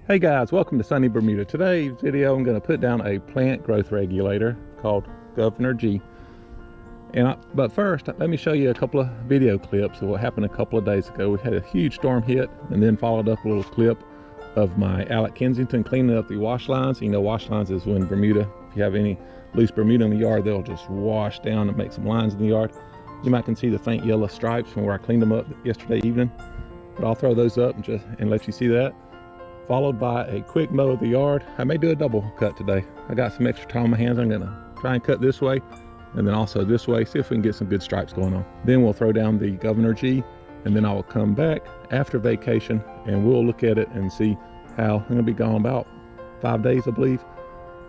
Hey guys, welcome to sunny Bermuda. Today's video I'm going to put down a plant growth regulator called Governor G. But first, let me show you a couple of video clips of what happened a couple of days ago. We had a huge storm hit and then followed up a little clip of my Alec Kensington cleaning up the wash lines. You know, wash lines is when Bermuda, if you have any loose Bermuda in the yard, they'll just wash down and make some lines in the yard. You might can see the faint yellow stripes from where I cleaned them up yesterday evening. But I'll throw those up and let you see that. Followed by a quick mow of the yard. I may do a double cut today. I got some extra time on my hands. I'm gonna try and cut this way and then also this way, see if we can get some good stripes going on. Then we'll throw down the Governor G, and then I will come back after vacation and we'll look at it and see how. I'm gonna be gone about 5 days, I believe,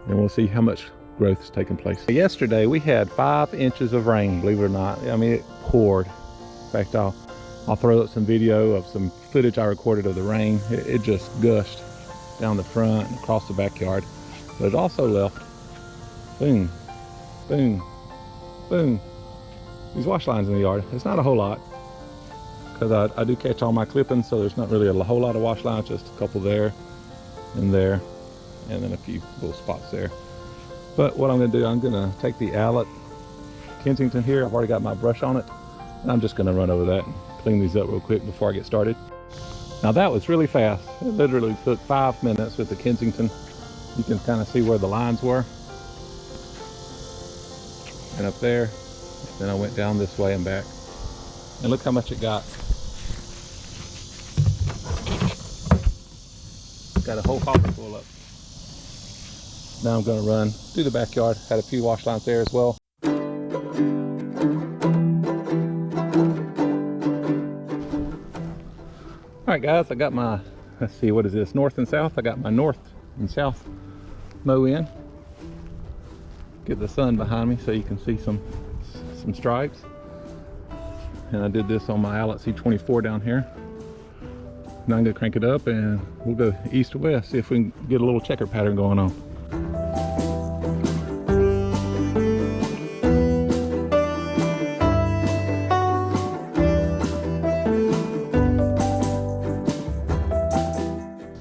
and we'll see how much growth is taking place. Yesterday we had 5 inches of rain, believe it or not. I mean, it poured. In fact, I'll throw up some video of some footage I recorded of the rain. It just gushed down the front and across the backyard. But it also left, boom, boom, boom, these wash lines in the yard. It's not a whole lot, because I do catch all my clippings, so there's not really a whole lot of wash lines, just a couple there, and then a few little spots there. But what I'm gonna do, I'm gonna take the Alec Kensington here. I've already got my brush on it, and I'm just gonna run over that and clean these up real quick before I get started. Now that was really fast. It literally took 5 minutes with the Kensington. You can kind of see where the lines were. And up there. Then I went down this way and back. And look how much it got. Got a whole hopper full up. Now I'm gonna run through the backyard. Had a few wash lines there as well. All right guys, I got my, let's see, what is this, north and south? I got my north and south mow in. Get the sun behind me so you can see some stripes. And I did this on my Alec C24 down here. Now I'm gonna crank it up and we'll go east to west, see if we can get a little checker pattern going on.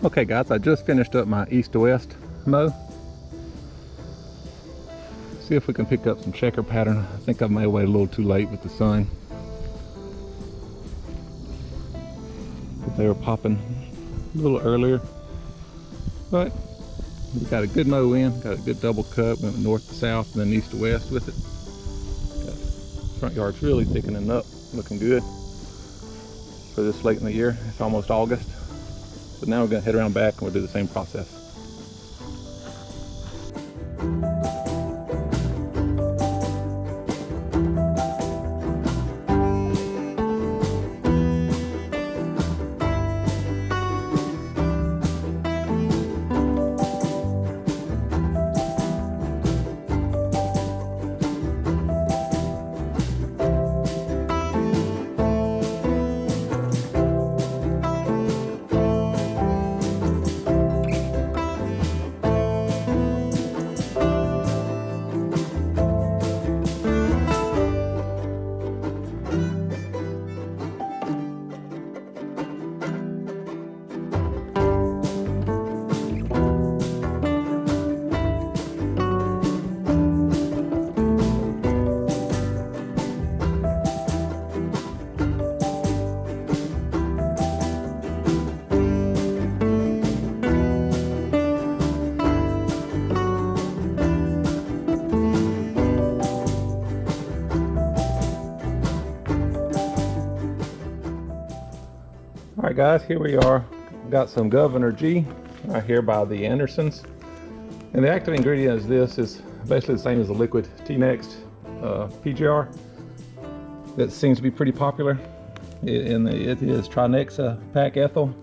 Okay guys, I just finished up my east to west mow. See if we can pick up some checker pattern. I think I may have waited a little too late with the sun. But they were popping a little earlier. But we got a good mow in, got a good double cut, went north to south and then east to west with it. Got the front yard's really thickening up, looking good for this late in the year. It's almost August. So now we're going to head around back and we'll do the same process. All right guys, here we are. Got some Governor G right here by the Andersons. And the active ingredient is this. Is basically the same as the liquid T-Next PGR. That seems to be pretty popular. It is Trinexa Pack Ethyl.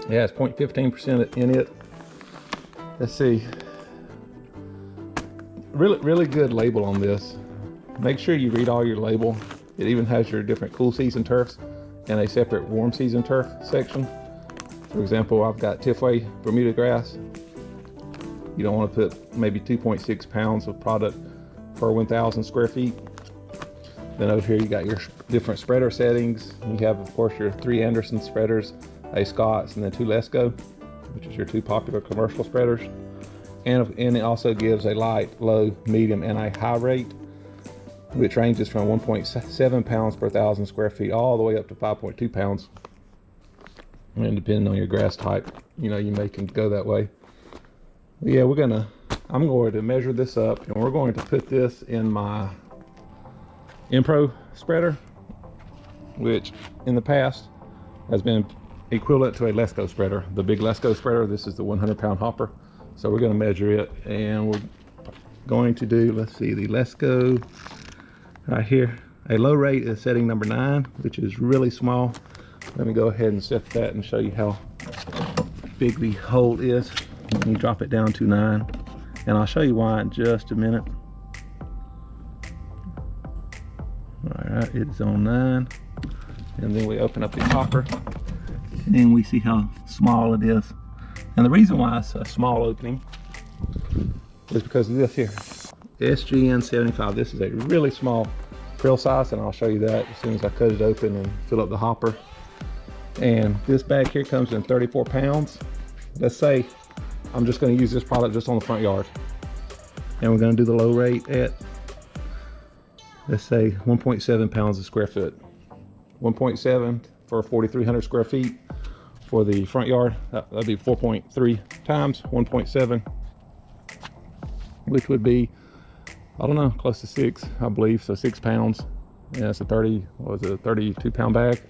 It has 0.15% in it. Let's see. Really good label on this. Make sure you read all your label. It even has your different cool season turfs and a separate warm season turf section. For example, I've got Tifway Bermuda grass. You don't want to put maybe 2.6 pounds of product per 1,000 square feet. Then over here you got your different spreader settings. You have, of course, your 3 Anderson spreaders, a Scott's, and then 2 Lesco. which is your two popular commercial spreaders. And it also gives a light, low, medium, and a high rate, which ranges from 1.7 pounds per 1,000 square feet all the way up to 5.2 pounds. And depending on your grass type, you know, you may can go that way. But yeah, I'm going to measure this up, and we're going to put this in my Impro spreader, which in the past has been equivalent to a Lesco spreader. The big Lesco spreader, this is the 100-pound hopper. So we're going to measure it, and we're going to do, let's see, the Lesco right here. A low rate is setting number 9, which is really small. Let me go ahead and set that and show you how big the hole is. Let me drop it down to 9, and I'll show you why in just a minute. All right, it's on 9, and then we open up the hopper, and we see how small it is. And the reason why it's a small opening is because of this here, S3E17. This is a really small drill size, and I'll show you that as soon as I cut it open and fill up the hopper. And this bag here comes in 34 pounds. Let's say I'm just going to use this product just on the front yard, and we're going to do the low rate at, let's say, 1.7 pounds a square foot. 1.7 for 4,300 square feet. For the front yard, that'd be 4.3 times 1.7, which would be, I don't know, close to 6, I believe. So 6 pounds. And that's a 32-pound bag,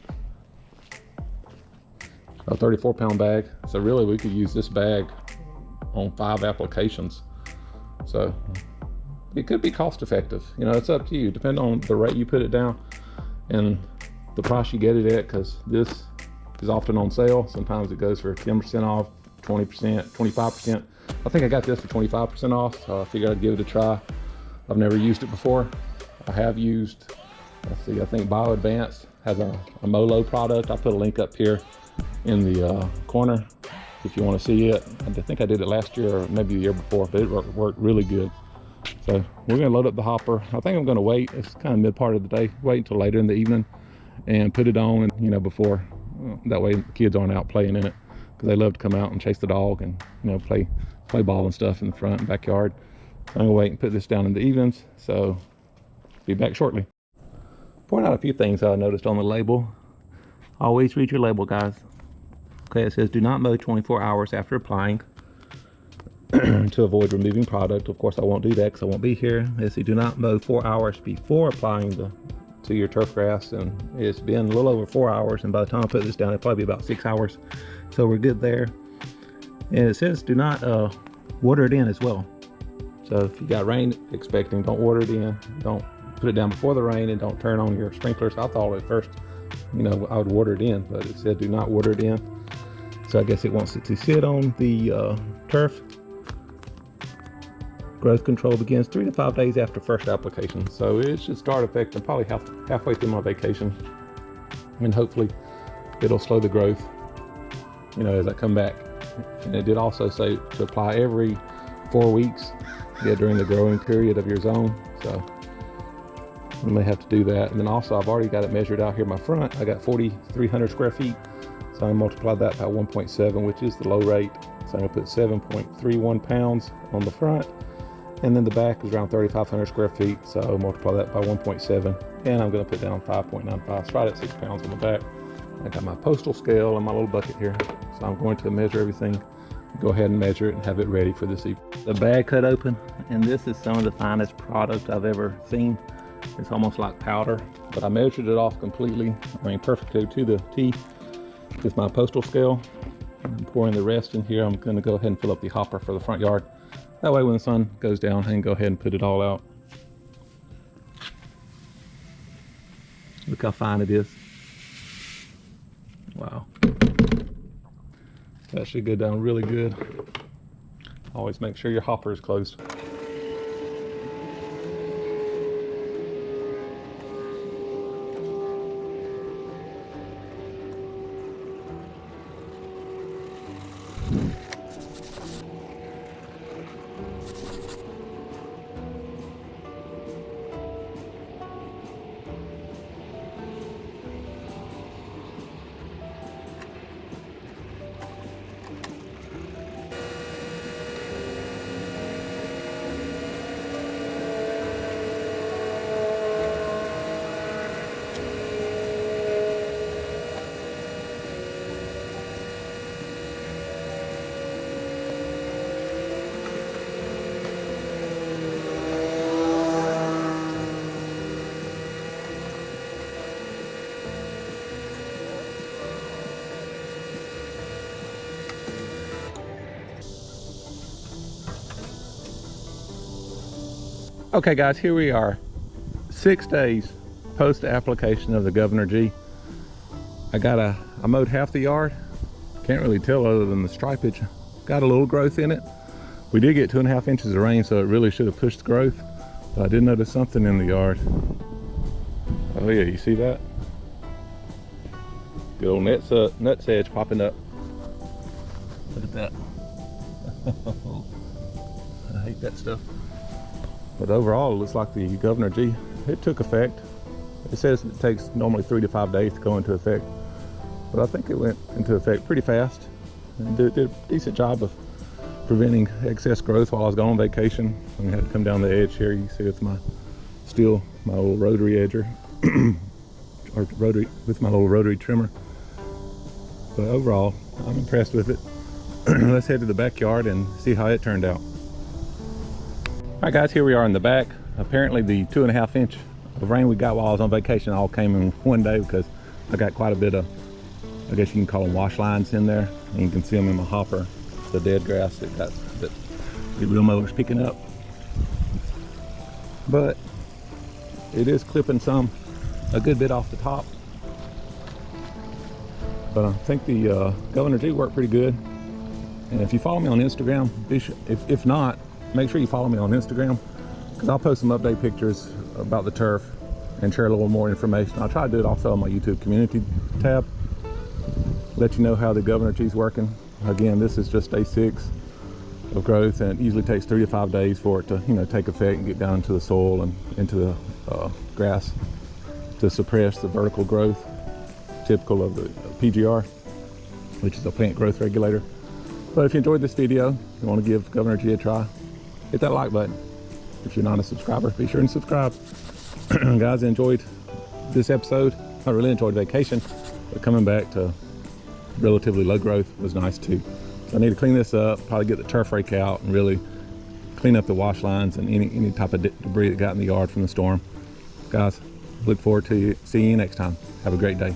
a 34-pound bag. So really, we could use this bag on 5 applications. So it could be cost effective. You know, it's up to you, depending on the rate you put it down and the price you get it at, because this is often on sale. Sometimes it goes for 10% off, 20%, 25%. I think I got this for 25% off, so I figured I'd give it a try. I've never used it before. I have used, let's see, I think Bio Advanced has a Molo product. I'll put a link up here in the corner if you want to see it. I think I did it last year or maybe the year before, but it worked really good. So we're going to load up the hopper. I think I'm going to wait. It's kind of mid part of the day. Wait until later in the evening and put it on, and you know, before. That way kids aren't out playing in it, because they love to come out and chase the dog and, you know, play ball and stuff in the front and backyard. So I'm gonna wait and put this down in the evenings. So be back shortly. Point out a few things I noticed on the label. Always read your label, guys. Okay, it says do not mow 24 hours after applying to avoid removing product. Of course, I won't do that because I won't be here. It says do not mow 4 hours before applying to your turf grass, and it's been a little over 4 hours, and by the time I put this down, it'll probably be about 6 hours. So we're good there. And it says do not water it in as well. So if you got rain expecting, don't water it in. Don't put it down before the rain, and don't turn on your sprinklers. I thought at first, you know, I would water it in, but it said do not water it in. So I guess it wants it to sit on the turf. Growth control begins 3 to 5 days after first application. So it should start affecting probably halfway through my vacation. And hopefully it'll slow the growth, you know, as I come back. And it did also say to apply every 4 weeks, during the growing period of your zone. So we may have to do that. And then also I've already got it measured out here in my front. I got 4,300 square feet. So I multiply that by 1.7, which is the low rate. So I'm gonna put 7.31 pounds on the front. And then the back is around 3,500 square feet, so multiply that by 1.7, and I'm going to put down 5.95, so right at 6 pounds on the back. I got my postal scale and my little bucket here, so I'm going to measure everything, go ahead and measure it and have it ready for this evening. The bag cut open, and this is some of the finest product I've ever seen. It's almost like powder, but I measured it off completely, I mean perfectly to the T. This is my postal scale. I'm pouring the rest in here. I'm going to go ahead and fill up the hopper for the front yard. That way when the sun goes down, I can go ahead and put it all out. Look how fine it is. Wow. That should go down really good. Always make sure your hopper is closed. Okay guys, here we are, 6 days post application of the Governor G. I mowed half the yard. Can't really tell other than the stripage. Got a little growth in it. We did get 2.5 inches of rain, so it really should have pushed the growth. But I did notice something in the yard. Oh yeah, you see that? Good old nutsedge popping up. Look at that. I hate that stuff. But overall, it looks like the Governor G, it took effect. It says it takes normally 3 to 5 days to go into effect. But I think it went into effect pretty fast. And did a decent job of preventing excess growth while I was gone on vacation. I had to come down the edge here. You see with my old rotary edger, or with my little rotary trimmer. But overall, I'm impressed with it. Let's head to the backyard and see how it turned out. All right guys, here we are in the back. Apparently the 2.5 inch of rain we got while I was on vacation all came in one day, because I got quite a bit of, I guess you can call them wash lines in there. And you can see them in my hopper, the dead grass that the wheel mower's picking up. But it is clipping a good bit off the top. But I think the Governor G worked pretty good. And if you follow me on Instagram, if not, make sure you follow me on Instagram, because I'll post some update pictures about the turf and share a little more information. I'll try to do it also on my YouTube community tab. Let you know how the Governor G's working. Again, this is just day 6 of growth, and it usually takes 3 to 5 days for it to, take effect and get down into the soil and into the grass to suppress the vertical growth, typical of the PGR, which is a plant growth regulator. But if you enjoyed this video, you want to give Governor G a try, hit that like button. If you're not a subscriber, be sure and subscribe. Guys, I enjoyed this episode. I really enjoyed vacation, but coming back to relatively low growth was nice too. So I need to clean this up, probably get the turf rake out and really clean up the wash lines and any type of debris that got in the yard from the storm. Guys, look forward to seeing you next time. Have a great day.